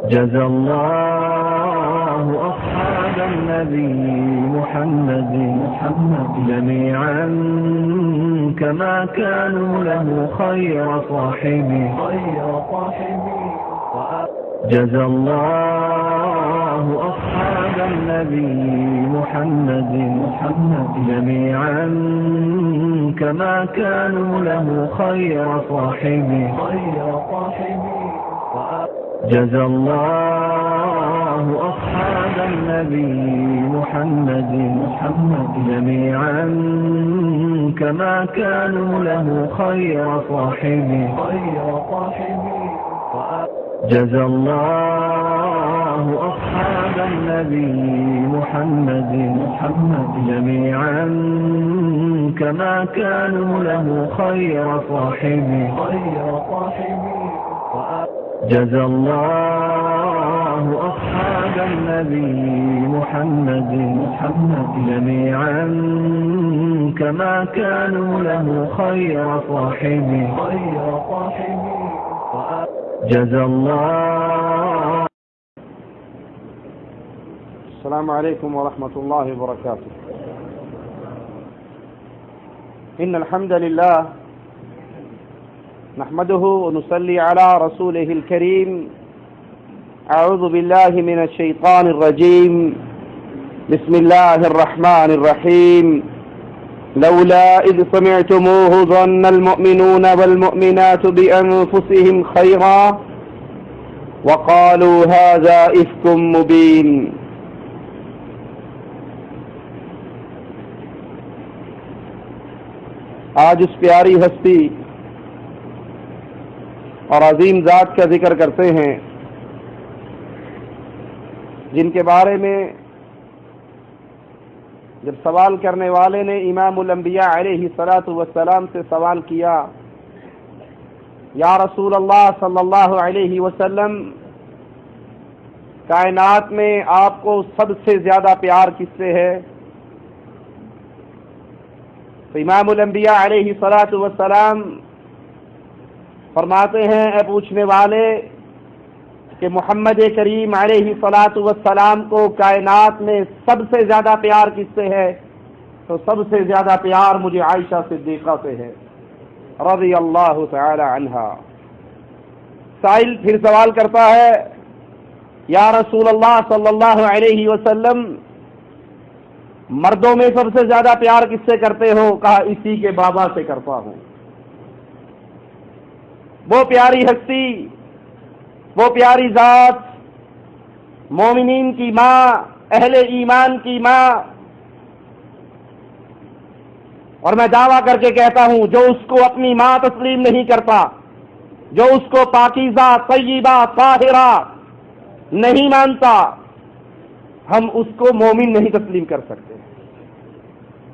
جزى الله أصحاب النبي محمد جميعا كما كانوا له خير صاحبي. جزى الله أصحاب النبي محمد جميعا كما كانوا له خير صاحبي. جزى الله أصحاب النبي محمد جميعا كما كانوا له خير صاحبي. جزى الله أصحاب النبي محمد جميعا كما كانوا له خير صاحبي. جزى الله أصحاب النبي محمد جميعا كما كانوا له خير صاحبي. جزى الله. السلام عليكم ورحمة الله وبركاته. إن الحمد لله نحمده ونصلي على رسوله الكريم. أعوذ بالله من الشيطان الرجيم. بسم الله الرحمن الرحيم. لولا إذ سمعتموه ظن المؤمنون والمؤمنات بأنفسهم خيرا وقالوا هذا إفك مبين. آج اس پیاری ہستی اور عظیم ذات کا ذکر کرتے ہیں جن کے بارے میں جب سوال کرنے والے نے امام الانبیاء علیہ الصلاۃ والسلام سے سوال کیا، یا رسول اللہ صلی اللہ علیہ وسلم، کائنات میں آپ کو سب سے زیادہ پیار کس سے ہے؟ تو امام الانبیاء علیہ الصلاۃ والسلام فرماتے ہیں، اے پوچھنے والے، کہ محمد کریم علیہ الصلاۃ والسلام کو کائنات میں سب سے زیادہ پیار کس سے ہے؟ تو سب سے زیادہ پیار مجھے عائشہ صدیقہ سے ہے رضی اللہ تعالی عنہا۔ سائل پھر سوال کرتا ہے، یا رسول اللہ صلی اللہ علیہ وسلم، مردوں میں سب سے زیادہ پیار کس سے کرتے ہو؟ کہا اسی کے بابا سے کرتا ہوں۔ وہ پیاری ہستی، وہ پیاری ذات، مومنین کی ماں، اہل ایمان کی ماں، اور میں دعویٰ کر کے کہتا ہوں جو اس کو اپنی ماں تسلیم نہیں کرتا، جو اس کو پاکیزہ، طیبہ، طاہرہ نہیں مانتا، ہم اس کو مومن نہیں تسلیم کر سکتے۔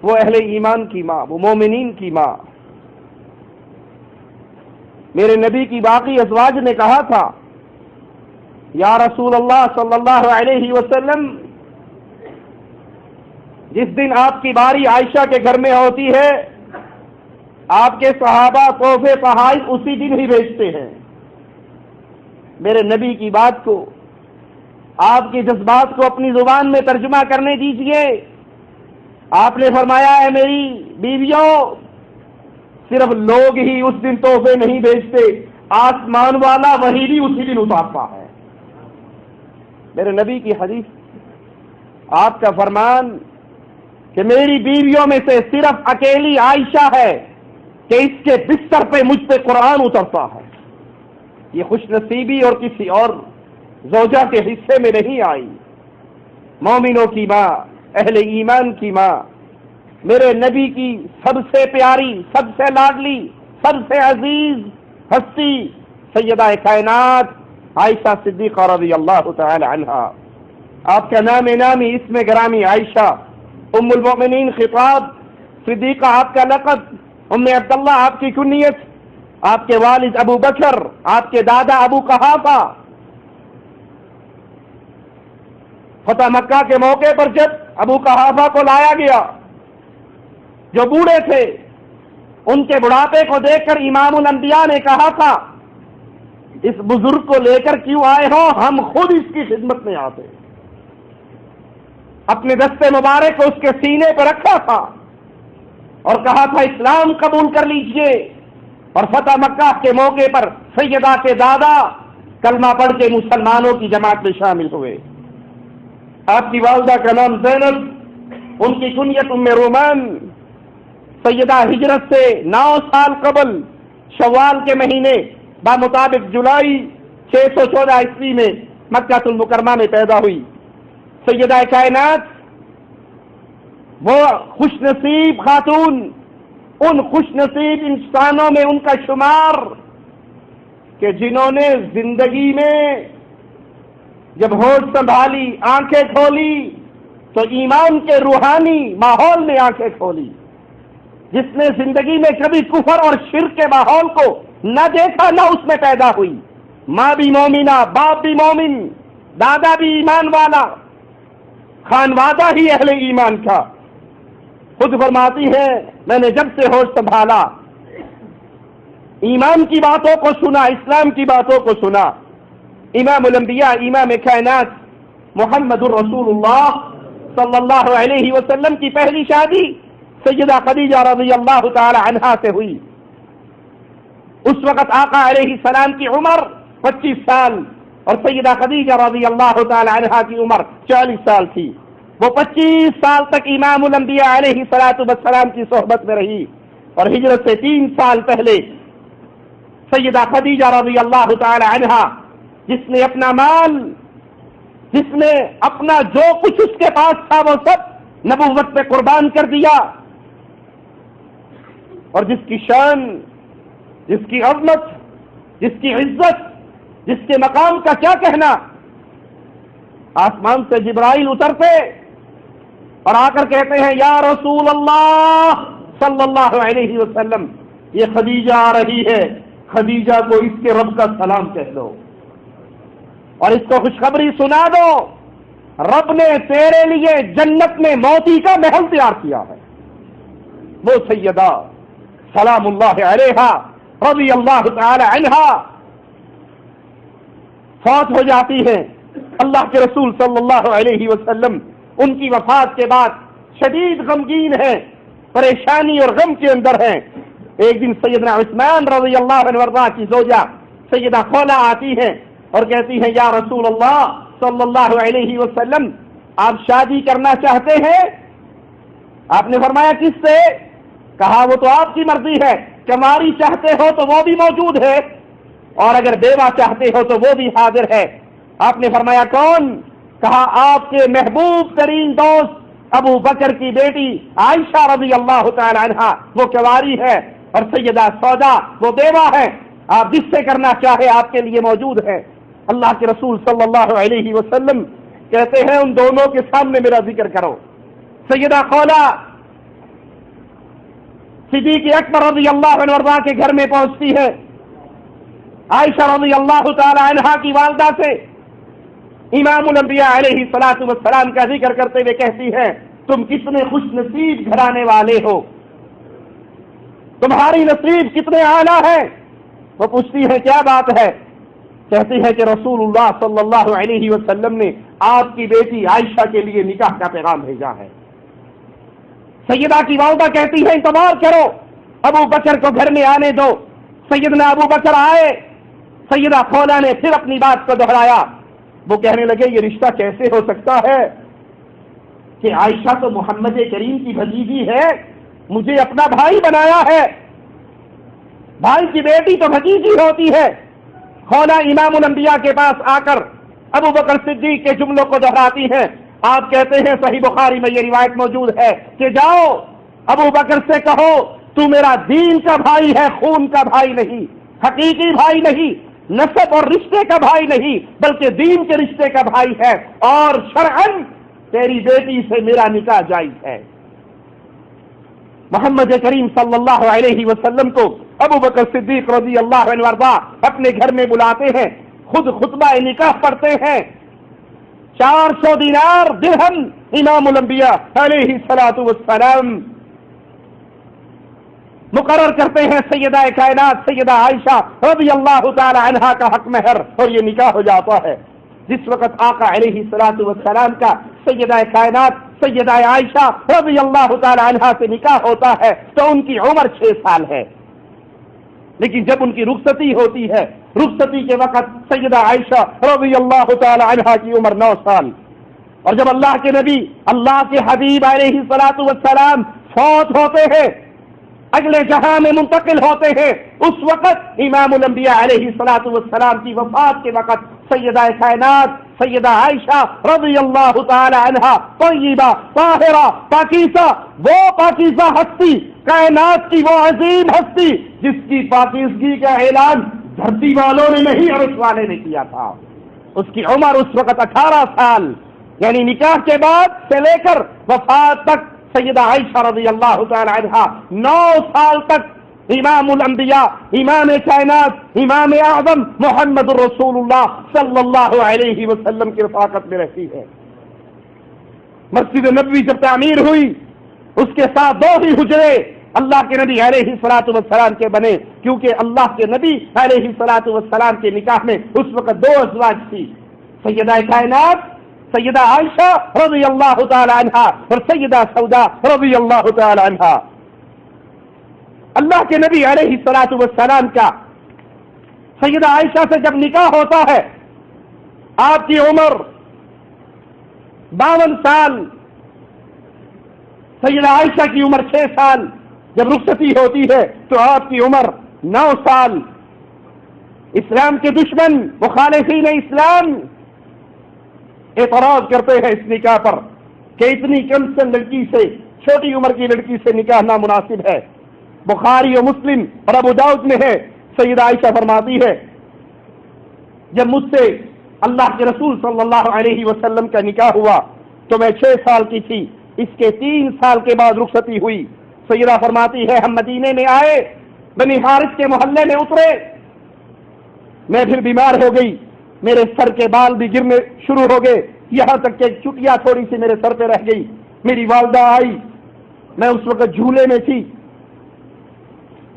وہ اہل ایمان کی ماں، وہ مومنین کی ماں۔ میرے نبی کی باقی ازواج نے کہا تھا، یا رسول اللہ صلی اللہ علیہ وسلم، جس دن آپ کی باری عائشہ کے گھر میں ہوتی ہے، آپ کے صحابہ تحفے تحائف اسی دن ہی بھیجتے ہیں۔ میرے نبی کی بات کو، آپ کے جذبات کو اپنی زبان میں ترجمہ کرنے دیجئے۔ آپ نے فرمایا، اے میری بیویوں، صرف لوگ ہی اس دن تحفے نہیں بھیجتے، آسمان والا وہی بھی اسی دن اتارتا ہے۔ میرے نبی کی حدیث، آپ کا فرمان کہ میری بیویوں میں سے صرف اکیلی عائشہ ہے کہ اس کے بستر پہ مجھ پہ قرآن اترتا ہے۔ یہ خوش نصیبی اور کسی اور زوجہ کے حصے میں نہیں آئی۔ مومنوں کی ماں، اہل ایمان کی ماں، میرے نبی کی سب سے پیاری، سب سے لاڈلی، سب سے عزیز ہستی سیدہ کائنات عائشہ صدیقہ رضی اللہ تعالی عنہا۔ آپ کا نام نامی، اسم گرامی عائشہ، ام المؤمنین خطاب، صدیقہ آپ کا لقب، ام عبداللہ آپ کی کنیت، آپ کے والد ابو بکر، آپ کے دادا ابو قحافہ۔ فتح مکہ کے موقع پر جب ابو قحافہ کو لایا گیا، جو بوڑھے تھے، ان کے بڑھاپے کو دیکھ کر امام الانبیاء نے کہا تھا اس بزرگ کو لے کر کیوں آئے ہو، ہم خود اس کی خدمت میں آتے۔ اپنے دستے مبارک کو اس کے سینے پہ رکھا تھا اور کہا تھا اسلام قبول کر لیجئے، اور فتح مکہ کے موقع پر سیدہ کے دادا کلمہ پڑھ کے مسلمانوں کی جماعت میں شامل ہوئے۔ آپ کی والدہ کا نام زینب، ان کی کنیت ام رومان۔ سیدہ ہجرت سے 9 سال قبل شوال کے مہینے بمطابق جولائی 614 عیسوی میں مکہ المکرمہ میں پیدا ہوئی۔ سیدہ کائنات وہ خوش نصیب خاتون، ان خوش نصیب انسانوں میں ان کا شمار کہ جنہوں نے زندگی میں جب ہوش سنبھالی، آنکھیں کھولی تو ایمان کے روحانی ماحول میں آنکھیں کھولی۔ جس نے زندگی میں کبھی کفر اور شرک کے ماحول کو نہ دیکھا نہ اس میں پیدا ہوئی، ماں بھی مومنہ، باپ بھی مومن، دادا بھی ایمان والا، خانوادہ ہی اہل ایمان کا، خود فرماتی ہے میں نے جب سے ہوش سنبھالا ایمان کی باتوں کو سنا، اسلام کی باتوں کو سنا۔ امام الانبیاء، امام کائنات محمد الرسول اللہ صلی اللہ علیہ وسلم کی پہلی شادی سیدہ خدیجہ رضی اللہ تعالی عنہا سے ہوئی۔ اس وقت آقا علیہ السلام کی عمر 25 سال اور سیدہ خدیجہ رضی اللہ تعالی عنہا کی عمر 40 سال تھی۔ وہ 25 سال تک امام الانبیاء علیہ السلام کی صحبت میں رہی، اور ہجرت سے 3 سال پہلے سیدہ خدیجہ رضی اللہ تعالی عنہا، جس نے اپنا مال، جس نے اپنا جو کچھ اس کے پاس تھا وہ سب نبوت پہ قربان کر دیا، اور جس کی شان، جس کی عظمت، جس کی عزت، جس کے مقام کا کیا کہنا، آسمان سے جبرائیل اترتے اور آ کر کہتے ہیں یا رسول اللہ صلی اللہ علیہ وسلم، یہ خدیجہ آ رہی ہے، خدیجہ کو اس کے رب کا سلام کہہ دو اور اس کو خوشخبری سنا دو، رب نے تیرے لیے جنت میں موتی کا محل تیار کیا ہے۔ وہ سیدہ سلام اللہ علیہا رضی اللہ تعالی عنہا فوت ہو جاتی ہیں۔ اللہ کے رسول صلی اللہ علیہ وسلم ان کی وفات کے بعد شدید غمگین ہیں، پریشانی اور غم کے اندر ہیں۔ ایک دن سیدنا عثمان رضی اللہ عنہ وارضاہ کی زوجہ سیدہ خولا آتی ہیں اور کہتی ہیں یا رسول اللہ صلی اللہ علیہ وسلم، آپ شادی کرنا چاہتے ہیں؟ آپ نے فرمایا کس سے؟ کہا وہ تو آپ کی مرضی ہے، کنواری چاہتے ہو تو وہ بھی موجود ہے اور اگر بیوہ چاہتے ہو تو وہ بھی حاضر ہے۔ آپ نے فرمایا کون؟ کہا آپ کے محبوب ترین دوست ابو بکر کی بیٹی عائشہ رضی اللہ تعالی عنہا، وہ کنواری ہے، اور سیدہ سودا وہ بیوہ ہے، آپ جس سے کرنا چاہے آپ کے لیے موجود ہے۔ اللہ کے رسول صلی اللہ علیہ وسلم کہتے ہیں ان دونوں کے سامنے میرا ذکر کرو۔ سیدہ خولا صدیق اکبر رضی اللہ عنہ وارضاہ کے گھر میں پہنچتی ہے، عائشہ رضی اللہ تعالی عنہا کی والدہ سے امام الانبیاء علیہ السلام کا ذکر کرتے ہوئے کہتی ہے تم کتنے خوش نصیب گھرانے والے ہو، تمہاری نصیب کتنے اعلیٰ ہے۔ وہ پوچھتی ہے کیا بات ہے؟ کہتی ہے کہ رسول اللہ صلی اللہ علیہ وسلم نے آپ کی بیٹی عائشہ کے لیے نکاح کا پیغام بھیجا ہے۔ سیدہ کی والدہ کہتی ہے انتظار کرو، ابو بکر کو گھر میں آنے دو۔ سیدنا ابو بکر آئے، سیدہ خولا نے پھر اپنی بات کو دہرایا۔ وہ کہنے لگے یہ رشتہ کیسے ہو سکتا ہے کہ عائشہ تو محمد کریم کی بھتیجی ہے، مجھے اپنا بھائی بنایا ہے، بھائی کی بیٹی تو بھتیجی ہوتی ہے۔ خولا امام الانبیاء کے پاس آ کر ابو بکر صدیق کے جملوں کو دہراتی ہیں۔ آپ کہتے ہیں صحیح بخاری میں یہ روایت موجود ہے کہ جاؤ ابو بکر سے کہو تو میرا دین کا بھائی ہے، خون کا بھائی نہیں، حقیقی بھائی نہیں، نسب اور رشتے کا بھائی نہیں، بلکہ دین کے رشتے کا بھائی ہے، اور شرعاً تیری بیٹی سے میرا نکاح جائز ہے۔ محمد کریم صلی اللہ علیہ وسلم کو ابو بکر صدیق رضی اللہ عنہ وارضاہ اپنے گھر میں بلاتے ہیں، خود خطبہ نکاح پڑھتے ہیں۔ 400 دینار درہم امام الانبیاء علیہ السلام مقرر کرتے ہیں سیدہ کائنات سیدہ عائشہ رضی اللہ تعالی عنہا کا حق مہر، اور یہ نکاح ہو جاتا ہے۔ جس وقت آقا علیہ الصلوۃ والسلام کا سیدہ کائنات سیدہ عائشہ رضی اللہ تعالی عنہا سے نکاح ہوتا ہے تو ان کی عمر 6 سال ہے، لیکن جب ان کی رخصتی ہوتی ہے، رخصتی کے وقت سیدہ عائشہ رضی اللہ تعالی عنہا کی عمر 9 سال، اور جب اللہ کے نبی اللہ کے حبیب علیہ الصلوۃ والسلام فوت ہوتے ہیں، اگلے جہاں میں منتقل ہوتے ہیں، اس وقت امام الانبیاء علیہ الصلوۃ والسلام کی وفات کے وقت سیدہ کائنات سیدہ عائشہ رضی اللہ تعالی عنہا طیبہ طاہرہ پاکیزہ، وہ پاکیزہ ہستی، کائنات کی وہ عظیم ہستی جس کی پاکیزگی کا اعلان دھرتی والوں نے نہیں عرش والے نے کیا تھا، اس کی عمر اس وقت 18 سال، یعنی نکاح کے بعد سے لے کر وفات تک سیدہ عائشہ رضی اللہ تعالی عنہا 9 سال تک امام الانبیاء امام کائنات امام اعظم محمد الرسول اللہ صلی اللہ علیہ وسلم کی رفاقت میں رہتی ہے۔ مسجد نبوی جب تعمیر ہوئی، اس کے ساتھ 2 ہی حجرے اللہ کے نبی علیہ الصلوۃ والسلام کے بنے، کیونکہ اللہ کے نبی علیہ الصلوۃ والسلام کے نکاح میں اس وقت 2 ازواج تھی، سیدہ کائنات سیدہ عائشہ رضی اللہ تعالی عنہا اور سیدہ سودا رضی اللہ تعالی عنہا۔ اللہ کے نبی علیہ الصلوۃ والسلام کا سیدہ عائشہ سے جب نکاح ہوتا ہے، آپ کی عمر 52 سال، سیدہ عائشہ کی عمر 6 سال، جب رخصتی ہوتی ہے تو آپ کی عمر 9 سال۔ اسلام کے دشمن مخالفین اسلام اعتراض کرتے ہیں اس نکاح پر کہ اتنی کم سن لڑکی سے، چھوٹی عمر کی لڑکی سے نکاح نامناسب ہے۔ بخاری و مسلم اور ابو داؤد میں ہے، سیدہ عائشہ فرماتی ہے جب مجھ سے اللہ کے رسول صلی اللہ علیہ وسلم کا نکاح ہوا تو میں 6 سال کی تھی، اس کے 3 سال کے بعد رخصتی ہوئی۔ سیدہ فرماتی ہے ہم مدینے میں آئے، بنی حارث کے محلے میں اترے، میں پھر بیمار ہو گئی، میرے سر کے بال بھی گرنے شروع ہو گئے، یہاں تک کہ چٹیاں تھوڑی سی میرے سر پہ رہ گئی۔ میری والدہ آئی، میں اس وقت جھولے میں تھی،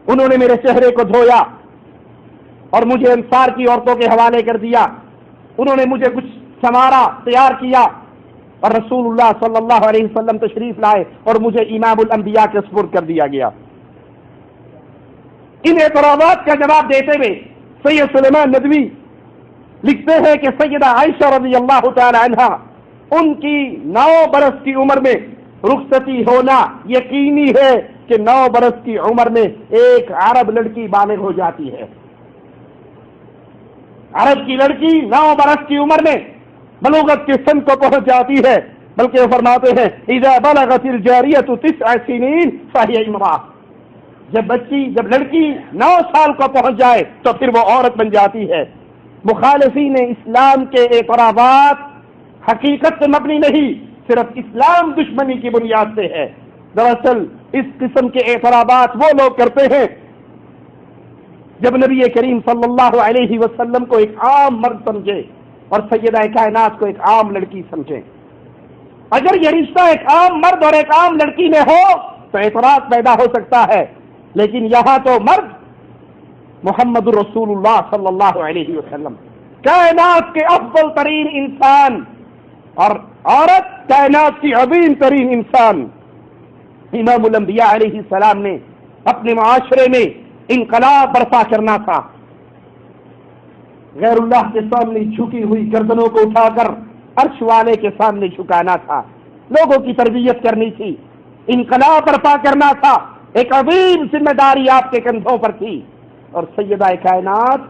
انہوں نے میرے چہرے کو دھویا اور مجھے انصار کی عورتوں کے حوالے کر دیا، انہوں نے مجھے کچھ سنوارا تیار کیا، اور رسول اللہ صلی اللہ علیہ وسلم تشریف لائے اور مجھے امام الانبیاء کے سپرد کر دیا گیا۔ ان اعتراضات کا جواب دیتے ہوئے سید سلیمان ندوی لکھتے ہیں کہ سیدہ عائشہ رضی اللہ تعالی عنہا ان کی 9 برس کی عمر میں رخصتی ہونا یقینی ہے کہ 9 برس کی عمر میں ایک عرب لڑکی بالغ ہو جاتی ہے۔ عرب کی لڑکی 9 برس کی عمر میں بلوغت کے سن کو پہنچ جاتی ہے، بلکہ وہ فرماتے ہیں اذا بلغت الجاریۃ 9 سنین فہی امرأۃ، جب لڑکی 9 سال کو پہنچ جائے تو پھر وہ عورت بن جاتی ہے۔ مخالفین اسلام کے اعتراضات حقیقت سے مبنی نہیں، صرف اسلام دشمنی کی بنیاد سے ہے۔ دراصل اس قسم کے اعتراضات وہ لوگ کرتے ہیں جب نبی کریم صلی اللہ علیہ وسلم کو ایک عام مرد سمجھے اور سیدہ کائنات کو ایک عام لڑکی سمجھے۔ اگر یہ رشتہ ایک عام مرد اور ایک عام لڑکی میں ہو تو اعتراض پیدا ہو سکتا ہے، لیکن یہاں تو مرد محمد الرسول اللہ صلی اللہ علیہ وسلم کائنات کے افضل ترین انسان، اور عورت کائنات کی عظیم ترین انسان۔ امام الانبیاء علیہ السلام نے اپنے معاشرے میں انقلاب برپا کرنا تھا، غیر اللہ کے سامنے جھکی ہوئی گردنوں کو اٹھا کر عرش والے کے سامنے جھکانا تھا، لوگوں کی تربیت کرنی تھی، انقلاب برپا کرنا تھا، ایک عظیم ذمہ داری آپ کے کندھوں پر تھی۔ اور سیدہ کائنات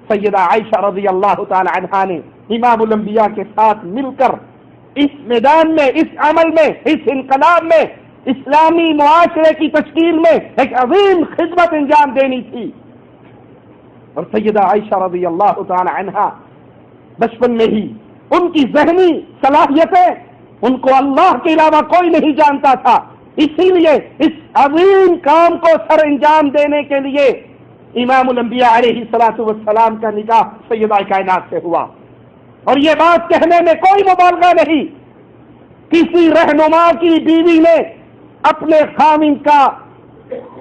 سیدہ عائشہ رضی اللہ تعالی عنہا نے امام الانبیاء کے ساتھ مل کر اس میدان میں، اس عمل میں، اس انقلاب میں، اسلامی معاشرے کی تشکیل میں ایک عظیم خدمت انجام دینی تھی۔ اور سیدہ عائشہ رضی اللہ تعالی عنہا بچپن میں ہی ان کی ذہنی صلاحیتیں ان کو اللہ کے علاوہ کوئی نہیں جانتا تھا، اسی لیے اس عظیم کام کو سر انجام دینے کے لیے امام الانبیاء علیہ الصلوۃ والسلام کا نکاح سیدہ کائنات سے ہوا۔ اور یہ بات کہنے میں کوئی مبالغہ نہیں، کسی رہنما کی بیوی نے اپنے خامن کا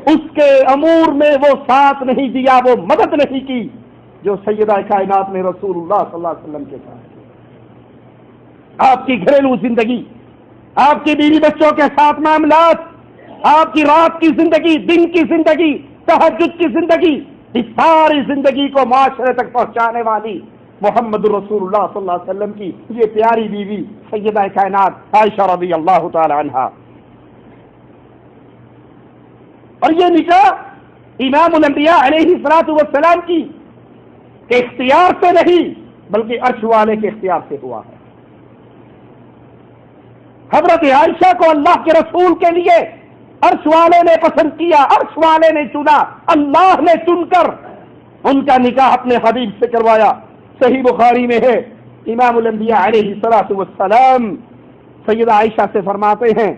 اس کے امور میں وہ ساتھ نہیں دیا، وہ مدد نہیں کی جو سیدہ کائنات نے رسول اللہ صلی اللہ علیہ وسلم کے ساتھ کی۔ آپ کی گھریلو زندگی، آپ کی بیوی بچوں کے ساتھ معاملات، آپ کی رات کی زندگی، دن کی زندگی، تہجد کی زندگی، اس ساری زندگی کو معاشرے تک پہنچانے والی محمد رسول اللہ صلی اللہ علیہ وسلم کی یہ پیاری بیوی سیدہ کائنات عائشہ رضی اللہ تعالی عنہا۔ اور یہ نکاح امام الانبیاء علیہ الصلوۃ والسلام کی اختیار سے نہیں بلکہ عرش والے کے اختیار سے ہوا ہے۔ حضرت عائشہ کو اللہ کے رسول کے لیے عرش والے نے پسند کیا، عرش والے نے چنا، اللہ نے چن کر ان کا نکاح اپنے حبیب سے کروایا۔ صحیح بخاری میں ہے، امام الانبیاء علیہ الصلوۃ والسلام سیدہ عائشہ سے فرماتے ہیں،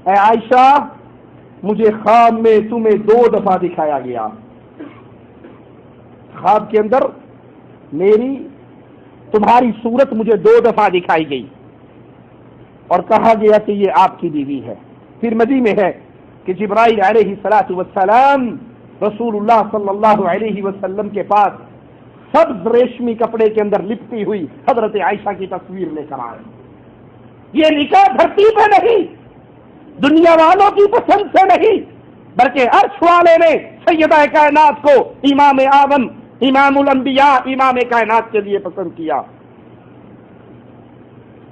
اے عائشہ مجھے خواب میں تمہیں 2 دفعہ دکھایا گیا۔ خواب کے اندر تمہاری صورت مجھے 2 دفعہ دکھائی گئی اور کہا گیا کہ یہ آپ کی بیوی ہے۔ ترمذی میں ہے کہ جبرائیل علیہ الصلوۃ والسلام رسول اللہ صلی اللہ علیہ وسلم کے پاس سبز ریشمی کپڑے کے اندر لپٹی ہوئی حضرت عائشہ کی تصویر لے کر آئے۔ یہ نکاح دھرتی پہ نہیں، دنیا والوں کی پسند سے نہیں، بلکہ عرش والے نے سیدہ کائنات کو امام اعظم، امام الانبیاء، امام کائنات کے لیے پسند کیا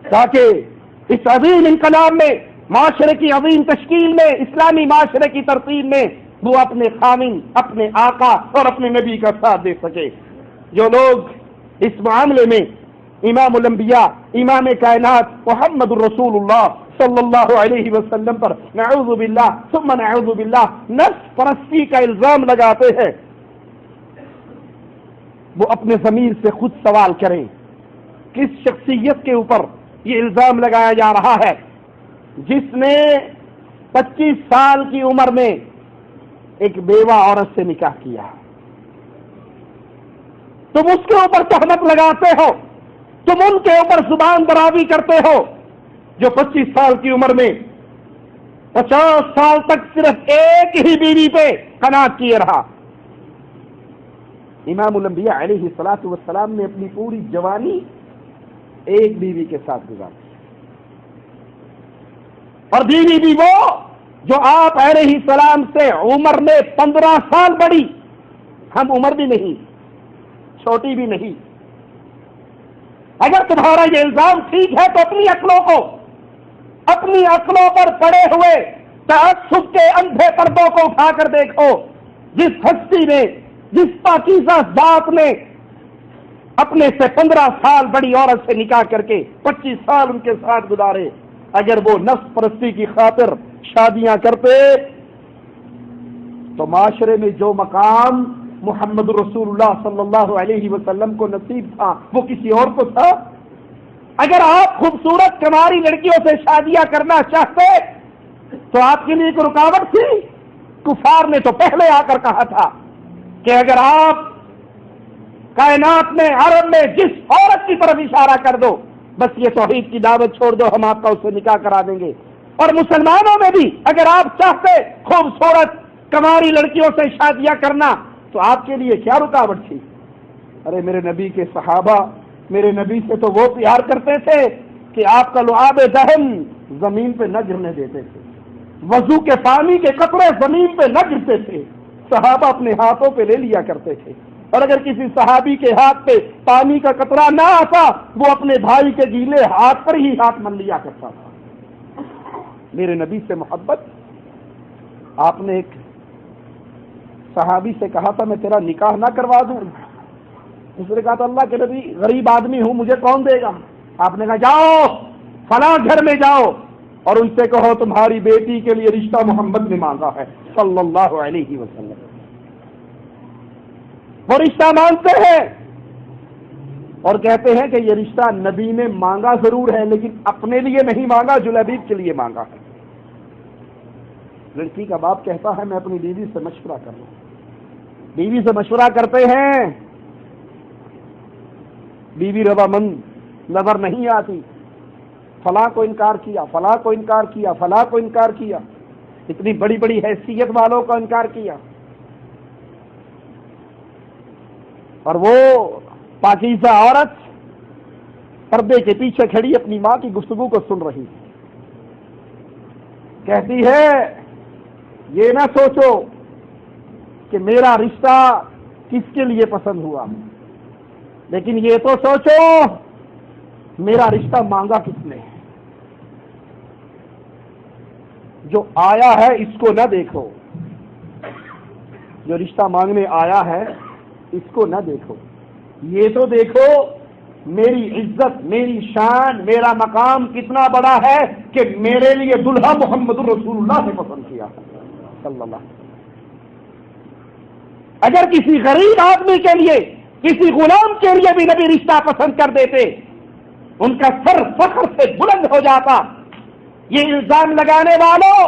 تاکہ اس عظیم انقلاب میں، معاشرے کی عظیم تشکیل میں، اسلامی معاشرے کی ترتیب میں وہ اپنے خامن، اپنے آقا اور اپنے نبی کا ساتھ دے سکے۔ جو لوگ اس معاملے میں امام الانبیاء، امام کائنات محمد الرسول اللہ صلی اللہ علیہ وسلم پر نعوذ باللہ ثم نعوذ باللہ نفس پرستی کا الزام لگاتے ہیں، وہ اپنے ضمیر سے خود سوال کریں، کس شخصیت کے اوپر یہ الزام لگایا جا رہا ہے جس نے 25 سال کی عمر میں ایک بیوہ عورت سے نکاح کیا؟ تم اس کے اوپر تہمت لگاتے ہو، تم ان کے اوپر زبان درازی کرتے ہو جو 25 سال کی عمر میں 50 سال تک صرف ایک ہی بیوی پہ قناعت کیے رہا۔ امام الانبیاء علیہ الصلوۃ والسلام نے اپنی پوری جوانی ایک بیوی کے ساتھ گزاری، اور بیوی بھی وہ جو آپ علیہ السلام سے عمر میں 15 سال بڑی، ہم عمر بھی نہیں، چھوٹی بھی نہیں۔ اگر تمہارا یہ الزام ٹھیک ہے تو اپنی عقلوں پر پڑے ہوئے تعصب کے اندھے پردوں کو اٹھا کر دیکھو، جس ہستی نے، جس پاکیزہ ذات نے اپنے سے 15 سال بڑی عورت سے نکاح کر کے 25 سال ان کے ساتھ گزارے، اگر وہ نفس پرستی کی خاطر شادیاں کرتے تو معاشرے میں جو مقام محمد رسول اللہ صلی اللہ علیہ وسلم کو نصیب تھا وہ کسی اور کو تھا؟ اگر آپ خوبصورت کماری لڑکیوں سے شادیاں کرنا چاہتے تو آپ کے لیے کوئی رکاوٹ تھی؟ کفار نے تو پہلے آ کر کہا تھا کہ اگر آپ کائنات میں، عرب میں جس عورت کی طرف اشارہ کر دو، بس یہ توحید کی دعوت چھوڑ دو، ہم آپ کا اس سے نکاح کرا دیں گے۔ اور مسلمانوں میں بھی اگر آپ چاہتے خوبصورت کماری لڑکیوں سے شادیاں کرنا تو آپ کے لیے کیا رکاوٹ تھی؟ ارے میرے نبی کے صحابہ میرے نبی سے تو وہ پیار کرتے تھے کہ آپ کا لعاب دہن زمین پہ نہ گرنے دیتے تھے، وضو کے پانی کے قطرے زمین پہ نہ گرتے تھے، صحابہ اپنے ہاتھوں پہ لے لیا کرتے تھے، اور اگر کسی صحابی کے ہاتھ پہ پانی کا قطرہ نہ آتا وہ اپنے بھائی کے گیلے ہاتھ پر ہی ہاتھ مل لیا کرتا تھا۔ میرے نبی سے محبت۔ آپ نے ایک صحابی سے کہا تھا میں تیرا نکاح نہ کروا دوں، اس نے کہا تھا اللہ کے نبی غریب آدمی ہوں، مجھے کون دے گا؟ آپ نے کہا جاؤ فلاں گھر میں جاؤ اور ان سے کہو تمہاری بیٹی کے لیے رشتہ محمد نے مانگا ہے صلی اللہ علیہ وسلم۔ وہ رشتہ مانگتے ہیں اور کہتے ہیں کہ یہ رشتہ نبی نے مانگا ضرور ہے لیکن اپنے لیے نہیں مانگا، جلیبیب کے لیے مانگا ہے۔ لڑکی کا باپ کہتا ہے میں اپنی بیوی سے مشورہ کر لوں، بیوی سے مشورہ کرتے ہیں، بیوی رضامند نظر نہیں آتی، فلاں کو انکار کیا، فلاں کو انکار کیا، فلاں کو انکار کیا، اتنی بڑی بڑی حیثیت والوں کا انکار کیا، اور وہ پاکیزہ عورت پردے کے پیچھے کھڑی اپنی ماں کی گفتگو کو سن رہی، کہتی ہے یہ نہ سوچو کہ میرا رشتہ کس کے لیے پسند ہوا، لیکن یہ تو سوچو میرا رشتہ مانگا کس نے ہے۔ جو آیا ہے اس کو نہ دیکھو، جو رشتہ مانگنے آیا ہے اس کو نہ دیکھو، یہ تو دیکھو میری عزت، میری شان، میرا مقام کتنا بڑا ہے کہ میرے لیے دلہا محمد رسول اللہ نے پسند کیا صلی اللہ۔ اگر کسی غریب آدمی کے لیے، کسی غلام کے لیے بھی نبی رشتہ پسند کر دیتے، ان کا سر فخر سے بلند ہو جاتا۔ یہ الزام لگانے والوں،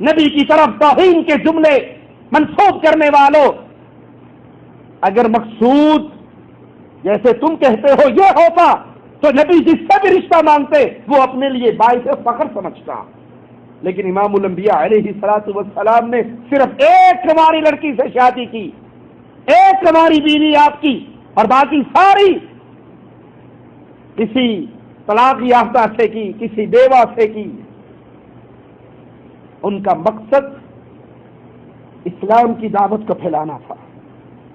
نبی کی طرف توہین کے جملے منسوب کرنے والوں، اگر مقصود جیسے تم کہتے ہو یہ ہوتا تو نبی جس سے بھی رشتہ مانگتے وہ اپنے لیے باعث فخر سمجھتا، لیکن امام الانبیاء علیہ الصلوۃ والسلام نے صرف ایک کماری لڑکی سے شادی کی، ایک کماری بیوی آپ کی، اور باقی ساری کسی طلاق یافتہ سے کی، کسی بیوہ سے کی۔ ان کا مقصد اسلام کی دعوت کو پھیلانا تھا،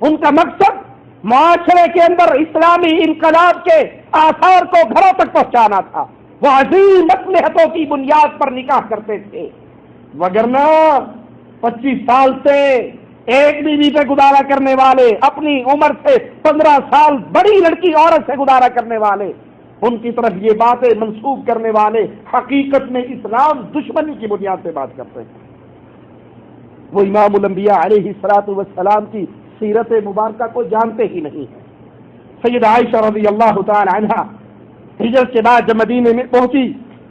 ان کا مقصد معاشرے کے اندر اسلامی انقلاب کے آثار کو گھروں تک پہنچانا تھا۔ وہ عظیم مصلحتوں کی بنیاد پر نکاح کرتے تھے، وگرنہ 25 سال سے ایک بیوی پہ گزارا کرنے والے، اپنی عمر سے 15 سال بڑی لڑکی عورت سے گزارا کرنے والے، ان کی طرف یہ باتیں منسوب کرنے والے حقیقت میں اسلام دشمنی کی بنیاد پہ بات کرتے ہیں۔ وہ امام الانبیاء علیہ الصلوۃ والسلام کی سیرت مبارکہ کو جانتے ہی نہیں ہیں۔ سیدہ عائشہ رضی اللہ تعالی عنہا ہجرت کے بعد جب مدینے میں پہنچی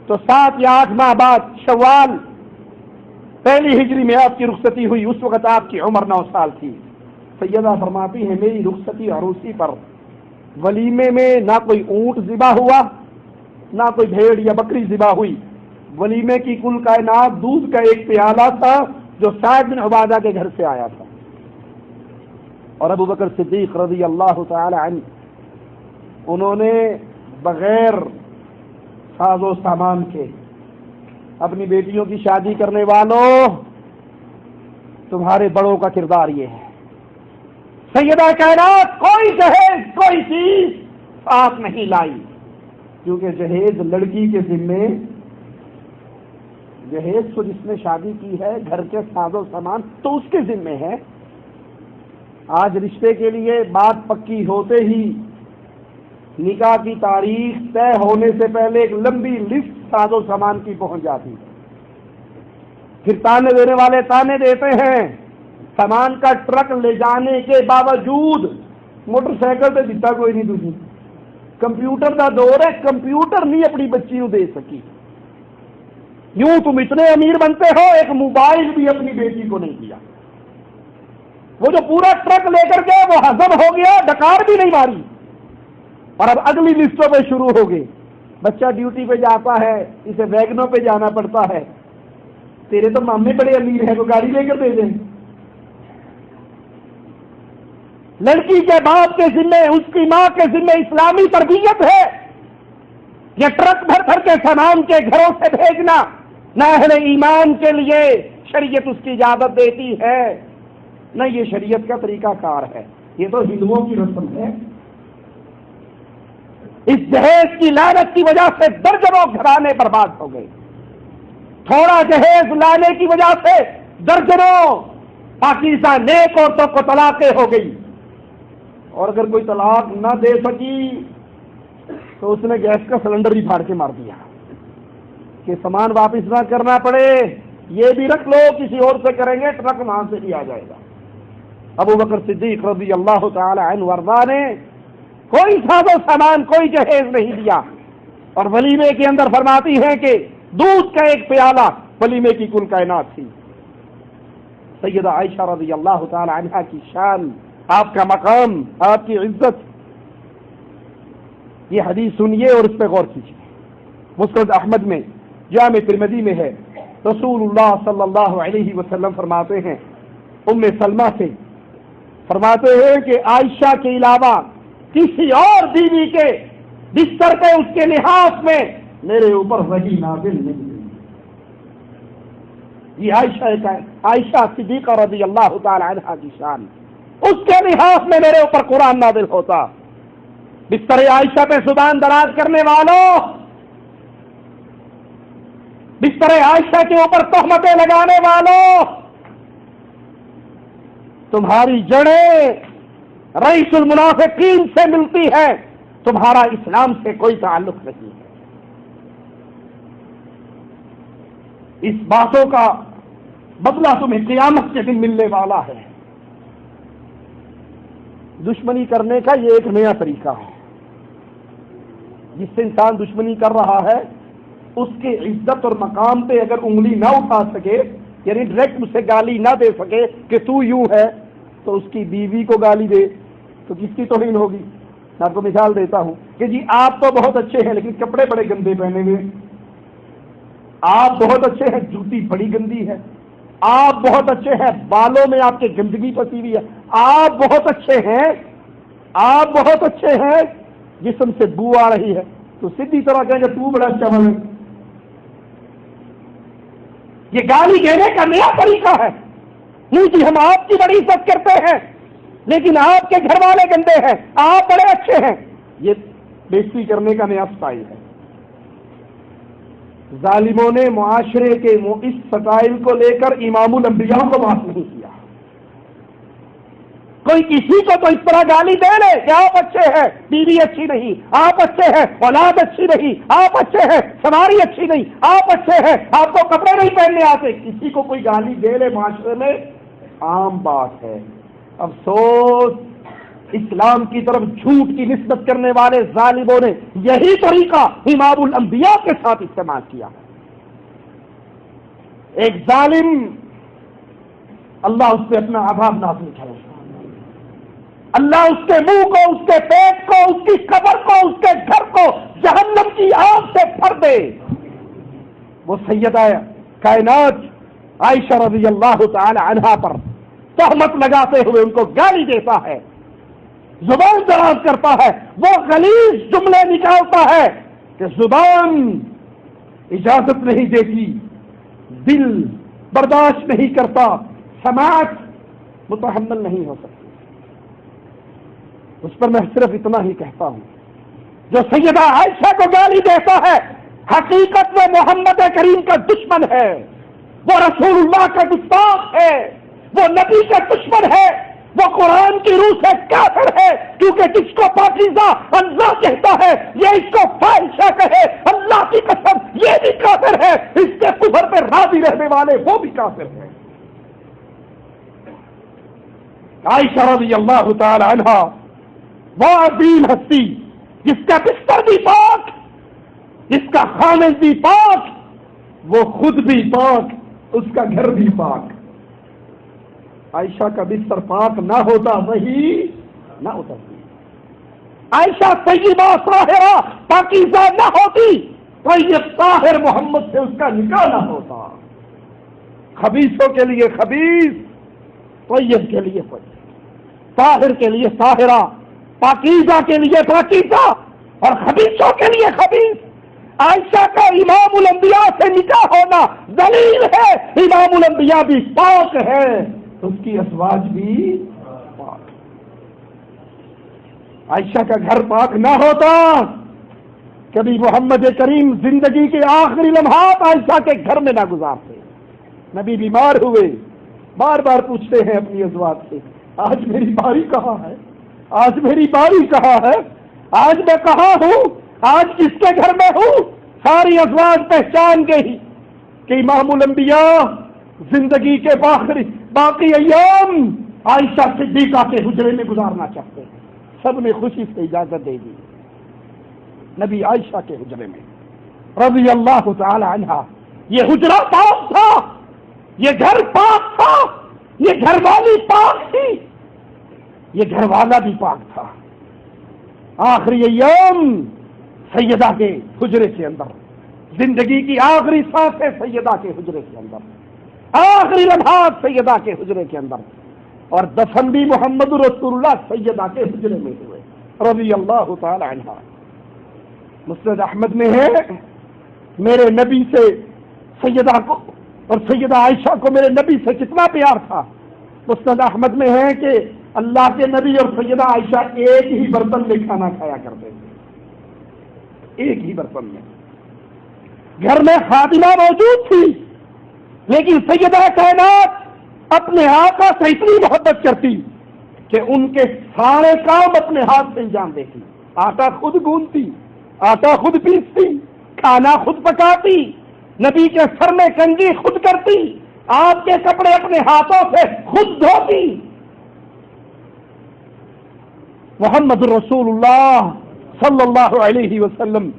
تو 7 یا 8 ماہ بعد شوال پہلی ہجری میں آپ کی رخصتی ہوئی۔ اس وقت آپ کی عمر 9 سال تھی۔ سیدہ فرماتی ہے میری رخصتی عروسی پر ولیمے میں نہ کوئی اونٹ ذبح ہوا، نہ کوئی بھیڑ یا بکری ذبح ہوئی، ولیمے کی کل کائنات دودھ کا ایک پیالہ تھا جو سعد بن عبادہ کے گھر سے آیا تھا، اور ابو بکر صدیق رضی اللہ تعالی عنہ انہوں نے بغیر ساز و سامان کے اپنی بیٹیوں کی شادی کرنے والوں، تمہارے بڑوں کا کردار یہ ہے، سیدہ کائنات کوئی جہیز کوئی چیز ساتھ نہیں لائی، کیونکہ جہیز لڑکی کے ذمے، جہیز کو جس نے شادی کی ہے، گھر کے ساز و سامان تو اس کے ذمے ہے۔ آج رشتے کے لیے بات پکی ہوتے ہی نکاح کی تاریخ طے ہونے سے پہلے ایک لمبی لسٹ ساز و سامان کی پہنچ جاتی، پھر تانے دینے والے تانے دیتے ہیں، سامان کا ٹرک لے جانے کے باوجود موٹر سائیکل سے دیتا کوئی نہیں، تھی کمپیوٹر کا دور ہے، کمپیوٹر نہیں اپنی بچی کو دے سکی، یوں تم اتنے امیر بنتے ہو ایک موبائل بھی اپنی بیٹی کو نہیں دیا۔ وہ جو پورا ٹرک لے کر گئے وہ ہضم ہو گیا، ڈکار بھی نہیں ماری، اور اب اگلی لسٹوں پہ شروع ہو گئی۔ بچہ ڈیوٹی پہ جاتا ہے، اسے ویگنوں پہ جانا پڑتا ہے، تیرے تو مامے بڑے امیر ہیں، وہ گاڑی لے کر دے دیں۔ لڑکی کے باپ کے ذمے، اس کی ماں کے ذمے اسلامی تربیت ہے، یہ ٹرک بھر بھر کے سامان کے گھروں سے بھیجنا نہ اہل ایمان کے لیے شریعت اس کی اجازت دیتی ہے، نہ یہ شریعت کا طریقہ کار ہے، یہ تو ہندوؤں کی رسم ہے۔ اس جہیز کی لعنت کی وجہ سے درجنوں گھرانے برباد ہو گئے، تھوڑا جہیز لانے کی وجہ سے درجنوں پاکیزہ نیک عورتوں کو طلاقیں ہو گئی، اور اگر کوئی طلاق نہ دے سکی تو اس نے گیس کا سلنڈر ہی پھاڑ کے مار دیا کہ سامان واپس نہ کرنا پڑے، یہ بھی رکھ لو، کسی اور سے کریں گے، ٹرک وہاں سے ہی آ جائے گا۔ ابو بکر صدیق رضی اللہ تعالی عنہ وارضاہ نے کوئی ساز و سامان، کوئی جہیز نہیں دیا، اور ولیمے کے اندر فرماتی ہیں کہ دودھ کا ایک پیالہ ولیمے کی کل کائنات تھی۔ سیدہ عائشہ رضی اللہ تعالی عنہ کی شان، آپ کا مقام، آپ کی عزت، یہ حدیث سنیے اور اس پہ غور کیجیے۔ مسند احمد میں، جامع ترمذی میں ہے، رسول اللہ صلی اللہ علیہ وسلم فرماتے ہیں ام سلمہ سے، فرماتے ہیں کہ عائشہ کے علاوہ کسی اور بیوی کے بستر پہ اس کے لحاظ میں میرے اوپر وحی نازل نہیں ہوئی۔ یہ عائشہ صدیقہ رضی اللہ تعالی عنہا کی شان، اس کے لحاظ میں میرے اوپر قرآن نازل ہوتا۔ بستر عائشہ پہ زبان دراز کرنے والوں، بستر عائشہ کے اوپر تہمتیں لگانے والوں، تمہاری جڑیں رئیس المنافقین سے ملتی ہے، تمہارا اسلام سے کوئی تعلق نہیں ہے۔ اس باتوں کا بدلہ تمہیں قیامت کے دن ملنے والا ہے۔ دشمنی کرنے کا یہ ایک نیا طریقہ ہے۔ جس سے انسان دشمنی کر رہا ہے اس کے عزت اور مقام پہ اگر انگلی نہ اٹھا سکے، یعنی ڈائریکٹ اسے گالی نہ دے سکے کہ تو یوں ہے، تو اس کی بیوی کو گالی دے تو کس کی توہین ہوگی؟ میں آپ کو مثال دیتا ہوں کہ جی آپ تو بہت اچھے ہیں لیکن کپڑے بڑے گندے پہنے ہوئے، آپ بہت اچھے ہیں جوتی بڑی گندی ہے، آپ بہت اچھے ہیں بالوں میں آپ کے گندگی پسی ہوئی ہے، آپ بہت اچھے ہیں، آپ بہت اچھے ہیں جسم سے بو آ رہی ہے، تو سیدھی طرح کہیں گے تو بڑا اچھا ہے۔ یہ گالی دینے کا نیا طریقہ ہے۔ نہیں جی ہم آپ کی بڑی عزت کرتے ہیں لیکن آپ کے گھر والے گندے ہیں، آپ بڑے اچھے ہیں، یہ بےزتی کرنے کا نیا سٹائل ہے۔ ظالموں نے معاشرے کے اس سٹائل کو لے کر امام الانبیاء کو معاف نہیں کیا۔ کوئی کسی کو تو اس طرح گالی دے لے کہ آپ اچھے ہیں، بیوی اچھی نہیں، آپ اچھے ہیں، اولاد اچھی نہیں، آپ اچھے ہیں، سواری اچھی نہیں، آپ اچھے ہیں، آپ کو کپڑے نہیں پہننے آتے، کسی کو کوئی گالی دے لے معاشرے میں عام بات ہے۔ افسوس اسلام کی طرف جھوٹ کی نسبت کرنے والے ظالموں نے یہی طریقہ امام الانبیاء کے ساتھ استعمال کیا۔ ایک ظالم اللہ اس پہ اپنا عذاب نازل کرے، اللہ اس کے منہ کو، اس کے پیٹ کو، اس کی قبر کو، اس کے گھر کو جہنم کی آگ سے بھر دے۔ وہ سیدہ کائنات عائشہ رضی اللہ تعالی عنہا پر تہمت لگاتے ہوئے ان کو گالی دیتا ہے، زبان دراز کرتا ہے، وہ غلیظ جملے نکالتا ہے کہ زبان اجازت نہیں دیتی، دل برداشت نہیں کرتا، سماعت متحمل نہیں ہو سکتی۔ اس پر میں صرف اتنا ہی کہتا ہوں، جو سیدہ عائشہ کو گالی دیتا ہے حقیقت میں محمد کریم کا دشمن ہے، وہ رسول اللہ کا گستاخ ہے، وہ نبی کا دشمن ہے، وہ قرآن کی روح سے کافر ہے، کیونکہ جس کو پاکیزہ اللہ کہتا ہے یہ اس کو فاحشہ کہے، اللہ کی قسم یہ بھی کافر ہے، اس کے کفر پہ راضی رہنے والے وہ بھی کافر ہیں۔ عائشہ رضی اللہ تعالی عنہا وہ عظیم ہستی جس کا بستر بھی پاک، جس کا خامد بھی پاک، وہ خود بھی پاک، اس کا گھر بھی پاک۔ عائشہ کا بستر پاک نہ ہوتا وہی نہ اترتی، عائشہ طیبہ طاہرہ پاکیزہ نہ ہوتی، طیب طاہر محمد سے اس کا نکاح نہ ہوتا۔ خبیثوں کے لیے خبیث، طیب کے لیے طیب، طاہر کے لیے طاہرہ، پاکیزہ کے لیے پاکیزہ، اور خبیثوں کے لیے خبیث۔ عائشہ کا امام الانبیاء سے نکاح ہونا دلیل ہے امام الانبیاء بھی پاک ہے، اس کی ازواج بھی پاک۔ عائشہ کا گھر پاک نہ ہوتا کبھی محمد کریم زندگی کے آخری لمحات عائشہ کے گھر میں نہ گزارتے۔ نبی بیمار ہوئے، بار بار پوچھتے ہیں اپنی ازواج سے، آج میری باری کہاں ہے، آج میری باری کہاں ہے، آج میں کہاں ہوں، آج کس کے گھر میں ہوں۔ ساری ازواج پہچان گئی کہ امام الانبیاء زندگی کے باقی ایام عائشہ صدیقہ کے حجرے میں گزارنا چاہتے ہیں۔ سب نے خوشی سے اجازت دے دی، نبی عائشہ کے حجرے میں رضی اللہ تعالی عنہا۔ یہ حجرہ پاک تھا، یہ گھر پاک تھا، یہ گھر والی پاک تھی، یہ گھر والا بھی پاک تھا۔ آخری ایام سیدہ کے حجرے کے اندر زندگی کی آخری سانسیں سیدہ کے حجرے کے اندر، آخری لمحات سیدہ کے حجرے کے اندر، اور دفن بھی محمد رسول اللہ سیدہ کے حجرے میں ہوئے رضی اللہ تعالی عنہ۔ مسند احمد میں ہے میرے نبی سے سیدہ کو اور سیدہ عائشہ کو میرے نبی سے کتنا پیار تھا۔ مسند احمد میں ہے کہ اللہ کے نبی اور سیدہ عائشہ ایک ہی برتن میں کھانا کھایا کرتے تھے، ایک ہی برتن میں۔ گھر میں خادمہ موجود تھی، لیکن سیدہ کائنات اپنے آقا سے اتنی محبت کرتی کہ ان کے سارے کام اپنے ہاتھ سے انجام دیتی۔ آٹا خود گوندتی، آٹا خود پیستی، کھانا خود پکاتی، نبی کے سر میں کنگھی خود کرتی، آپ کے کپڑے اپنے ہاتھوں سے خود دھوتی۔ محمد رسول اللہ صلی اللہ علیہ وسلم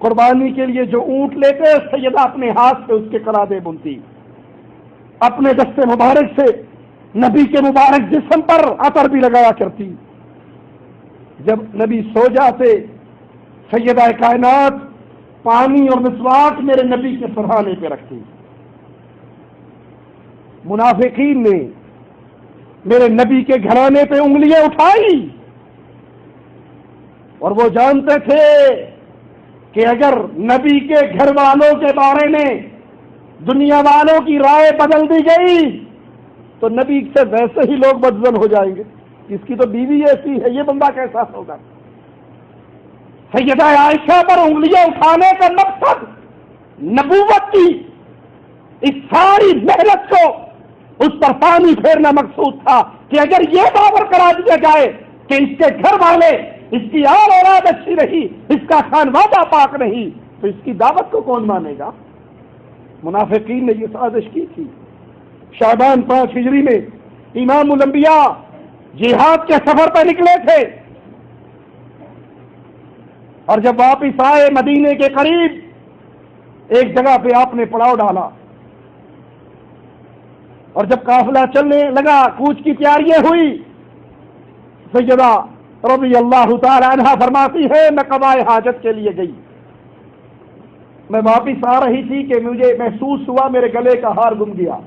قربانی کے لیے جو اونٹ لیتے سیدہ اپنے ہاتھ سے اس کے قلادے بنتی، اپنے دست مبارک سے نبی کے مبارک جسم پر عطر بھی لگایا کرتی۔ جب نبی سو جاتے سیدہ کائنات پانی اور مسواک میرے نبی کے سرہانے پہ رکھتی۔ منافقین نے میرے نبی کے گھرانے پہ انگلیاں اٹھائی، اور وہ جانتے تھے کہ اگر نبی کے گھر والوں کے بارے میں دنیا والوں کی رائے بدل دی گئی تو نبی سے ویسے ہی لوگ بدزن ہو جائیں گے، اس کی تو بیوی ایسی ہے، یہ بندہ کیسا ہوگا۔ سیدہ عائشہ پر انگلیاں اٹھانے کا مقصد نبوت کی اس ساری محنت کو اس پر پانی پھیرنا مقصود تھا کہ اگر یہ باور کرا دیا جائے کہ اس کے گھر والے، اس کی آل اولاد اچھی رہی، اس کا خانوادہ پاک نہیں، تو اس کی دعوت کو کون مانے گا۔ منافقین نے یہ سازش کی تھی۔ شعبان 5 ہجری میں امام الانبیاء جہاد کے سفر پر نکلے تھے، اور جب واپس آئے مدینے کے قریب ایک جگہ پہ آپ نے پڑاؤ ڈالا، اور جب قافلہ چلنے لگا، کوچ کی تیاریاں ہوئی، سیدہ رضی اللہ تعالی عنہ فرماتی ہے میں قضاء حاجت کے لیے گئی، میں واپس آ رہی تھی کہ مجھے محسوس ہوا میرے گلے کا ہار گم گیا،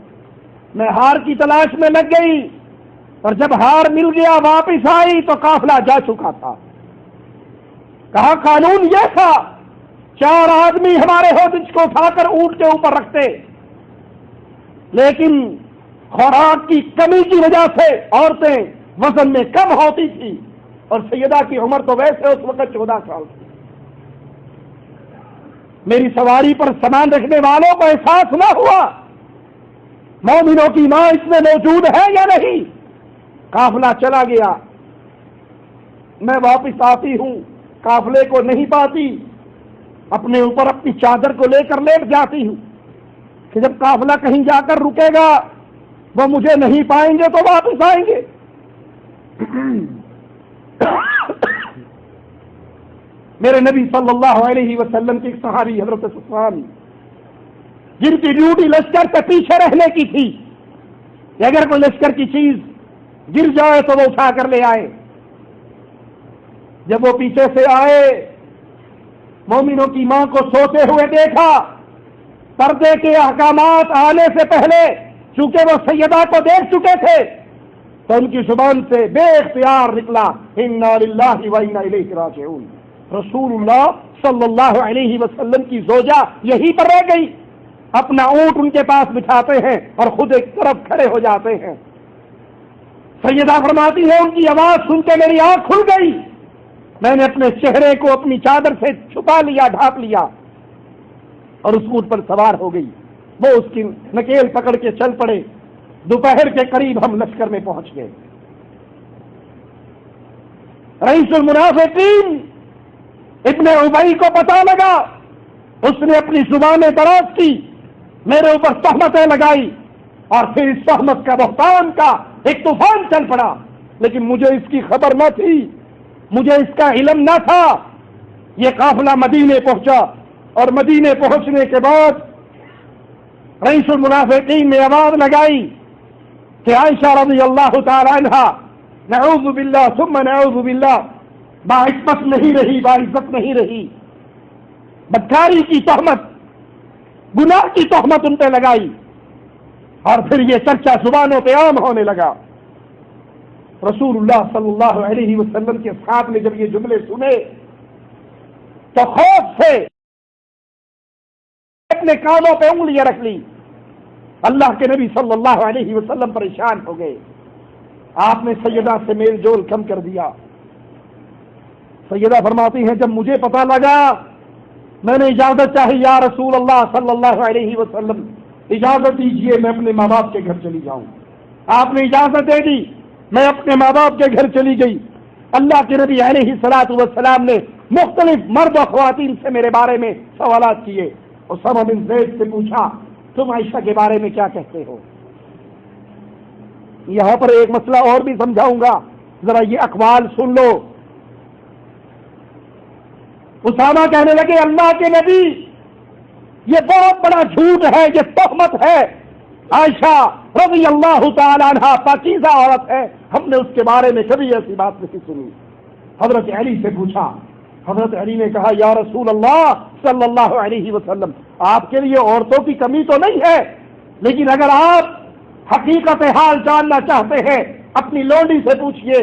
میں ہار کی تلاش میں لگ گئی، اور جب ہار مل گیا واپس آئی تو قافلہ جا چکا تھا۔ کہا قانون یہ تھا 4 آدمی ہمارے ہودج کو اٹھا کر اونٹ کے اوپر رکھتے، لیکن خوراک کی کمی کی وجہ سے عورتیں وزن میں کم ہوتی تھی، اور سیدہ کی عمر تو ویسے اس وقت 14 سال تھی۔ میری سواری پر سامان رکھنے والوں کو احساس نہ ہوا مومنوں کی ماں اس میں موجود ہے یا نہیں۔ قافلہ چلا گیا، میں واپس آتی ہوں، قافلے کو نہیں پاتی، اپنے اوپر اپنی چادر کو لے کر لیٹ جاتی ہوں کہ جب قافلہ کہیں جا کر رکے گا وہ مجھے نہیں پائیں گے تو واپس آئیں گے۔ میرے نبی صلی اللہ علیہ وسلم کے ایک صحابی حضرت صفوان، جن کی ڈیوٹی لشکر سے پیچھے رہنے کی تھی کہ اگر کوئی لشکر کی چیز گر جائے تو وہ اٹھا کر لے آئے، جب وہ پیچھے سے آئے مومنوں کی ماں کو سوتے ہوئے دیکھا، پردے کے احکامات آنے سے پہلے چونکہ وہ سیدہ کو دیکھ چکے تھے تو ان کی زبان سے بے اختیار نکلا انا للہ و انا الیہ راجعون۔ رسول اللہ صلی اللہ علیہ وسلم کی زوجہ یہیں پر رہ گئی، اپنا اونٹ ان کے پاس بٹھاتے ہیں اور خود ایک طرف کھڑے ہو جاتے ہیں۔ سیدہ فرماتی ہے ان کی آواز سن کے میری آنکھ کھل گئی، میں نے اپنے چہرے کو اپنی چادر سے چھپا لیا، ڈھانپ لیا، اور اس اونٹ پر سوار ہو گئی۔ وہ اس کی نکیل پکڑ کے چل پڑے۔ دوپہر کے قریب ہم لشکر میں پہنچ گئے۔ رئیس المنافقین ابن ابی کو پتہ لگا، اس نے اپنی زبانیں دراز کی، میرے اوپر تہمتیں لگائی، اور پھر اس تہمت کا بہتان کا ایک طوفان چل پڑا، لیکن مجھے اس کی خبر نہ تھی، مجھے اس کا علم نہ تھا۔ یہ قافلہ مدینے پہنچا، اور مدینے پہنچنے کے بعد رئیس المنافقین نے آواز لگائی کہ عائشہ رضی اللہ تعالی عنہ نعوذ باللہ ثم نعوذ باللہ باعزت نہیں رہی، باعزت نہیں رہی، بدکاری کی تہمت گناہ کی تہمت ان پہ لگائی، اور پھر یہ چرچا زبانوں پہ عام ہونے لگا۔ رسول اللہ صلی اللہ علیہ وسلم کے ساتھ نے جب یہ جملے سنے تو خوف سے اپنے کانوں پہ انگلیاں رکھ لی۔ اللہ کے نبی صلی اللہ علیہ وسلم پریشان ہو گئے۔ آپ نے سیدہ سے میل جول کم کر دیا۔ سیدہ فرماتی ہیں جب مجھے پتا لگا میں نے اجازت چاہی، یا رسول اللہ صلی اللہ علیہ وسلم اجازت دیجیے میں اپنے ماں باپ کے گھر چلی جاؤں۔ آپ نے اجازت دے دی، میں اپنے ماں باپ کے گھر چلی گئی۔ اللہ کے نبی علیہ الصلوۃ والسلام نے مختلف مرد و خواتین سے میرے بارے میں سوالات کیے۔ اسامہ بن زید سے پوچھا تم عائشہ کے بارے میں کیا کہتے ہو؟ یہاں پر ایک مسئلہ اور بھی سمجھاؤں گا، ذرا یہ اقوال سن لو۔ اسامہ کہنے لگے اللہ کے نبی یہ بہت بڑا جھوٹ ہے، یہ تہمت ہے، عائشہ رضی اللہ تعالیٰ عنہا پاکیزہ عورت ہے، ہم نے اس کے بارے میں کبھی ایسی بات نہیں سنی۔ حضرت علی سے پوچھا، حضرت علی نے کہا یا رسول اللہ صلی اللہ علیہ وسلم آپ کے لیے عورتوں کی کمی تو نہیں ہے، لیکن اگر آپ حقیقت حال جاننا چاہتے ہیں اپنی لونڈی سے پوچھئے۔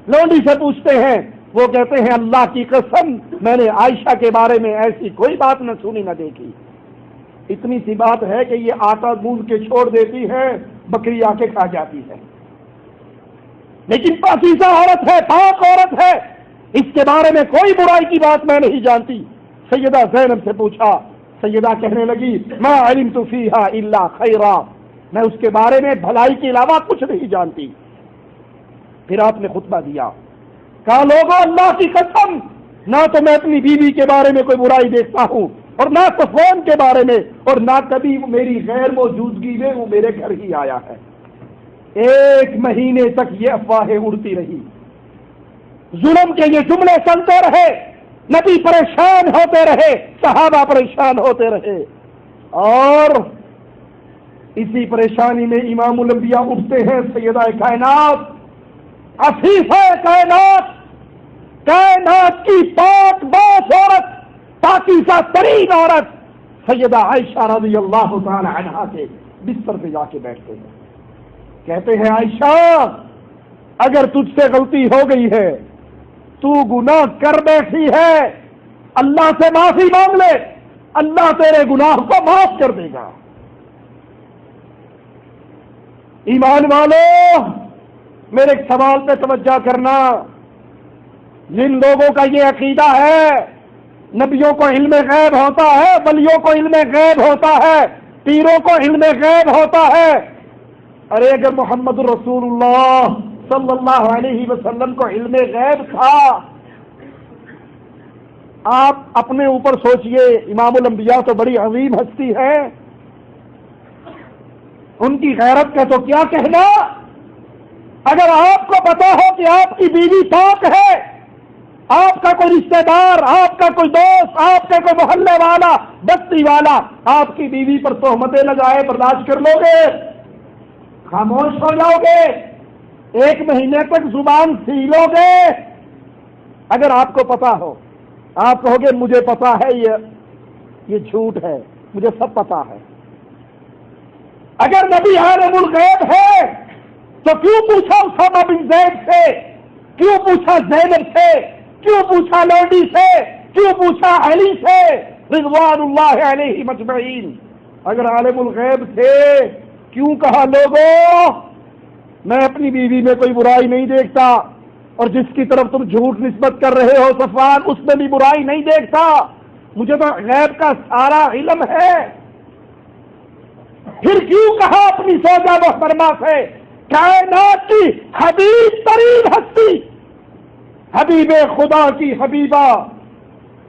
لونڈی سے پوچھتے ہیں، وہ کہتے ہیں اللہ کی قسم میں نے عائشہ کے بارے میں ایسی کوئی بات نہ سنی نہ دیکھی۔ اتنی سی بات ہے کہ یہ آٹا گوندھ کے چھوڑ دیتی ہے، بکری آ کے کھا جاتی ہے، لیکن پاکیزہ عورت ہے، پاک عورت ہے، اس کے بارے میں کوئی برائی کی بات میں نہیں جانتی۔ سیدہ زینب سے پوچھا، سیدہ کہنے لگی ما علمت فیہا الا خیرا، میں اس کے بارے میں بھلائی کے علاوہ کچھ نہیں جانتی۔ پھر آپ نے خطبہ دیا، کہا لوگوں اللہ کی قسم نہ تو میں اپنی بیوی کے بارے میں کوئی برائی دیکھتا ہوں اور نہ صفوان کے بارے میں، اور نہ کبھی میری غیر موجودگی میں وہ میرے گھر ہی آیا ہے۔ 1 مہینے تک یہ افواہیں اڑتی رہی، ظلم کے یہ جملے چلتے رہے، نبی پریشان ہوتے رہے، صحابہ پریشان ہوتے رہے، اور اسی پریشانی میں امام الانبیاء اٹھتے ہیں، سیدہ کائنات، عفیفہ کائنات، کائنات کی پاک باز عورت، پاکیزہ ترین عورت سیدہ عائشہ رضی اللہ تعالی عنہا کے بستر پہ جا کے بیٹھتے ہیں، کہتے ہیں عائشہ اگر تجھ سے غلطی ہو گئی ہے، تو گناہ کر بیٹھی ہے، اللہ سے معافی مانگ لے، اللہ تیرے گناہ کو معاف کر دے گا۔ ایمان والو میرے ایک سوال پہ توجہ کرنا، جن لوگوں کا یہ عقیدہ ہے نبیوں کو علم غیب ہوتا ہے، ولیوں کو علم غیب ہوتا ہے، پیروں کو علم غیب ہوتا ہے، ارے اگر محمد رسول اللہ صلی اللہ علیہ وسلم کو علم غیب تھا، آپ اپنے اوپر سوچئے، امام الانبیاء تو بڑی عظیم ہستی ہے، ان کی غیرت کا تو کیا کہنا۔ اگر آپ کو پتا ہو کہ آپ کی بیوی پاک ہے، آپ کا کوئی رشتہ دار، آپ کا کوئی دوست، آپ کا کوئی محلے والا، بستی والا آپ کی بیوی پر تہمتیں لگائے، برداشت کر لو گے؟ خاموش ہو جاؤ گے؟ 1 مہینے تک زبان سیلو گے؟ اگر آپ کو پتا ہو، آپ کہو گے مجھے پتا ہے یہ جھوٹ ہے، مجھے سب پتا ہے۔ اگر نبی عالم الغیب ہے تو کیوں پوچھا اسامہ بن زید سے، کیوں پوچھا زینب سے، کیوں پوچھا لوڈی سے، کیوں پوچھا علی سے رضوان اللہ علیہ مجمعین؟ اگر عالم الغیب تھے کیوں کہا لوگوں میں اپنی بیوی میں کوئی برائی نہیں دیکھتا، اور جس کی طرف تم جھوٹ نسبت کر رہے ہو صفوان اس میں بھی برائی نہیں دیکھتا، مجھے تو غیب کا سارا علم ہے؟ پھر کیوں کہا اپنی زوجہ محترمہ سے، کائنات کی حبیب ترین ہستی، حبیب خدا کی حبیبہ،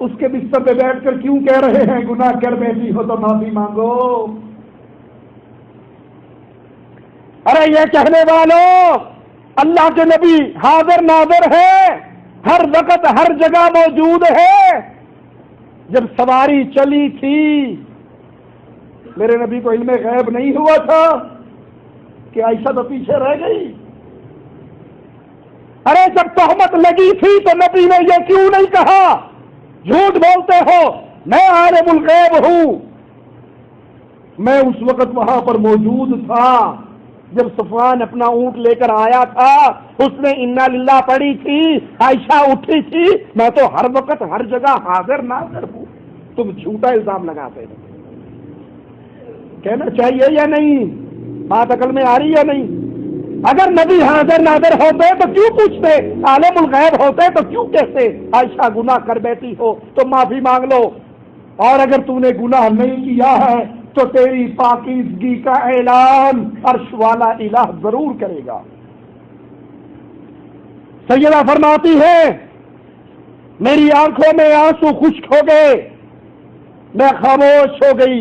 اس کے بستر پہ بیٹھ کر کیوں کہہ رہے ہیں گناہ کر بیٹھی ہو تو معافی مانگو؟ ارے یہ کہنے والوں اللہ کے نبی حاضر ناظر ہے، ہر وقت ہر جگہ موجود ہے۔ جب سواری چلی تھی میرے نبی کو علم غیب نہیں ہوا تھا کہ عائشہ تو پیچھے رہ گئی؟ ارے جب تہمت لگی تھی تو نبی نے یہ کیوں نہیں کہا جھوٹ بولتے ہو میں عالم الغیب ہوں، میں اس وقت وہاں پر موجود تھا جب صفوان اپنا اونٹ لے کر آیا تھا، اس نے انا للہ پڑھی تھی، عائشہ اٹھی تھی، میں تو ہر وقت ہر جگہ حاضر ناظر ہوں، تم جھوٹا الزام لگاتے ہو۔ کہنا چاہیے یا نہیں؟ بات عقل میں آ رہی یا نہیں؟ اگر نبی حاضر ناظر ہوتے تو کیوں پوچھتے؟ عالم الغیب ہوتے تو کیوں کہتے عائشہ گناہ کر بیٹھی ہو تو معافی مانگ لو، اور اگر تو نے گناہ نہیں کیا ہے تو تیری پاکیزگی کا اعلان عرش والا الہ ضرور کرے گا۔ سیدہ فرماتی ہے میری آنکھوں میں آنسو خشک ہو گئے، میں خاموش ہو گئی،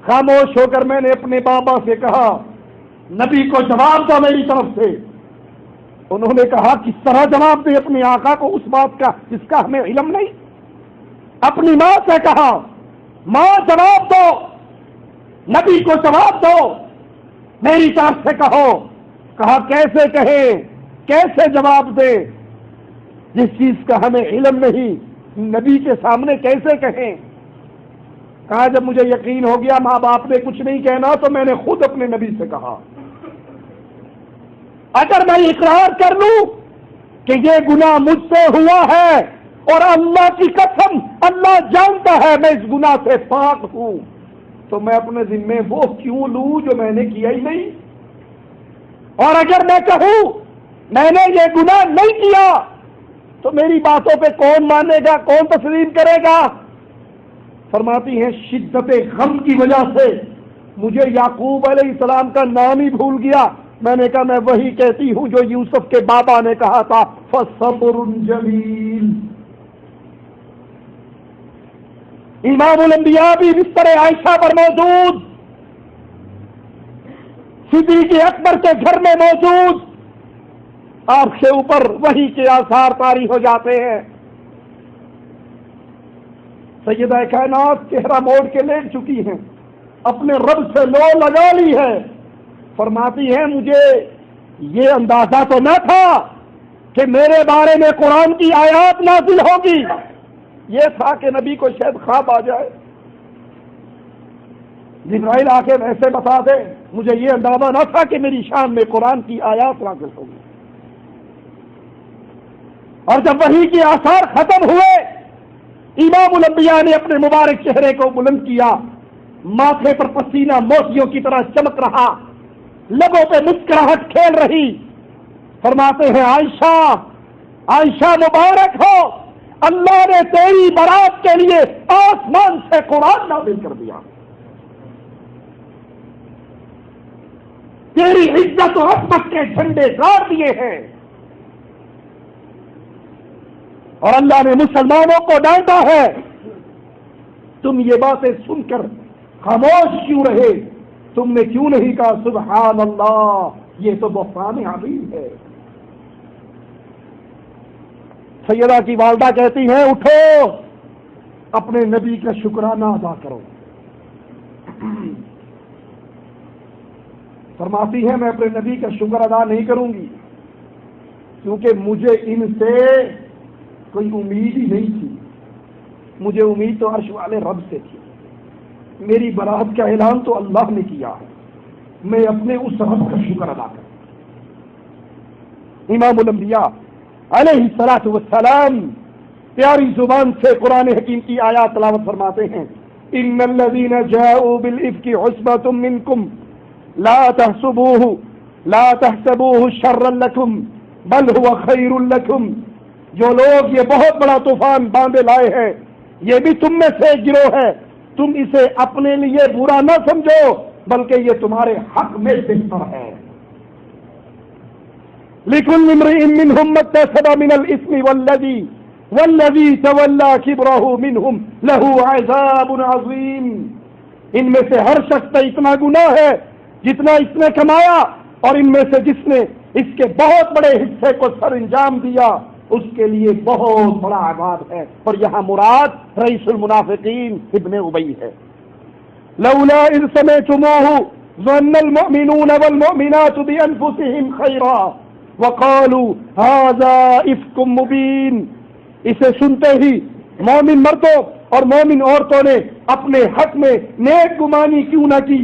خاموش ہو کر میں نے اپنے بابا سے کہا نبی کو جواب دو میری طرف سے۔ انہوں نے کہا کس طرح جواب دے اپنے آقا کو اس بات کا جس کا ہمیں علم نہیں؟ اپنی ماں سے کہا ماں جواب دو، نبی کو جواب دو، میری طرف سے کہو۔ کہا کیسے کہیں، کیسے جواب دے، جس چیز کا ہمیں علم نہیں نبی کے سامنے کیسے کہیں؟ کہا جب مجھے یقین ہو گیا ماں باپ نے کچھ نہیں کہنا تو میں نے خود اپنے نبی سے کہا اگر میں اقرار کر لوں کہ یہ گناہ مجھ سے ہوا ہے اور اللہ کی قسم اللہ جانتا ہے میں اس گناہ سے پاک ہوں، تو میں اپنے ذمے وہ کیوں لوں جو میں نے کیا ہی نہیں؟ اور اگر میں کہوں میں نے یہ گناہ نہیں کیا تو میری باتوں پہ کون مانے گا، کون تسلیم کرے گا؟ فرماتی ہیں شدت غم کی وجہ سے مجھے یعقوب علیہ السلام کا نام ہی بھول گیا، میں نے کہا میں وہی کہتی ہوں جو یوسف کے بابا نے کہا تھا فصبر جمیل۔ امام الانبیاء بھی بستر عائشہ پر موجود، صدیق اکبر کے گھر میں موجود، آپ کے اوپر وحی کے آثار طاری ہو جاتے ہیں۔ سیدہ کائنات چہرہ موڑ کے لیٹ چکی ہیں، اپنے رب سے لو لگا لی ہے، فرماتی ہے مجھے یہ اندازہ تو نہ تھا کہ میرے بارے میں قرآن کی آیات نازل ہوگی، یہ تھا کہ نبی کو شاید خواب آ جائے، جبرائیل آ کے ویسے بتا دے، مجھے یہ اندازہ نہ تھا کہ میری شان میں قرآن کی آیات نازل ہوگی۔ اور جب وحی کے آثار ختم ہوئے امام الانبیاء نے اپنے مبارک چہرے کو بلند کیا، ماتھے پر پسینہ موتیوں کی طرح چمک رہا، لبوں پہ مسکراہٹ کھیل رہی، فرماتے ہیں عائشہ عائشہ مبارک ہو، اللہ نے تیری برات کے لیے آسمان سے قرآن نازل کر دیا، تیری عزت و عظمت کے جھنڈے گاڑ دیے ہیں، اور اللہ نے مسلمانوں کو ڈانٹا ہے، تم یہ باتیں سن کر خاموش کیوں رہے؟ تم نے کیوں نہیں کہا سبحان اللہ، یہ تو بہتان عظیم ہے؟ سیدہ کی والدہ کہتی ہیں اٹھو اپنے نبی کا شکرانہ ادا کرو۔ فرماتی ہے میں اپنے نبی کا شکر ادا نہیں کروں گی کیونکہ مجھے ان سے کوئی امید ہی نہیں تھی، مجھے امید تو عرش والے رب سے تھی، میری برات کا اعلان تو اللہ نے کیا ہے، میں اپنے اس رب کا شکر ادا کروں۔ امام الانبیاء علیہ الصلوۃ والسلام پیاری زبان سے قرآن حکیم کی آیات تلاوت فرماتے ہیں ان الذین جاءوا بالافک عصبۃ منکم لا تحسبوه شرا لکم بل هو خیر لکم، جو لوگ یہ بہت بڑا طوفان باندھے لائے ہیں یہ بھی تم میں سے گروہ ہے، تم اسے اپنے لیے برا نہ سمجھو بلکہ یہ تمہارے حق میں بہتر ہے۔ لِكُلِّ امْرِئٍ مِّنْهُمْ مَا اكْتَسَبَ مِنَ الْإِثْمِ وَالَّذِي تَوَلَّى كِبْرَهُ مِنْهُمْ لَهُ عَذَابٌ عَظِيمٌ، ان میں سے ہر شخص کا اتنا گناہ ہے جتنا اس نے کمایا، اور ان میں سے جس نے اس کے بہت بڑے حصے کو سر انجام دیا اس کے لیے بہت بڑا عذاب ہے۔ اور یہاں مراد رئیس المنافقین ابن ابی ہے۔ لولا اذ سمعتموه ظن المؤمنون والمؤمنات بانفسهم خيرا وقالوا هذا افك مبين، اسے سنتے ہی مومن مردوں اور مومن عورتوں نے اپنے حق میں نیک گمانی کیوں نہ کی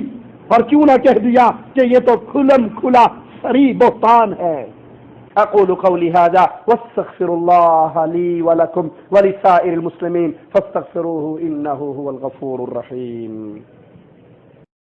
اور کیوں نہ کہہ دیا کہ یہ تو کھلم کھلا صریح بہتان ہے۔ اقول قولی ھذا واستغفر اللہ لی ولکم ولسائر المسلمین فاستغفروہ انہ هو الغفور الرحیم۔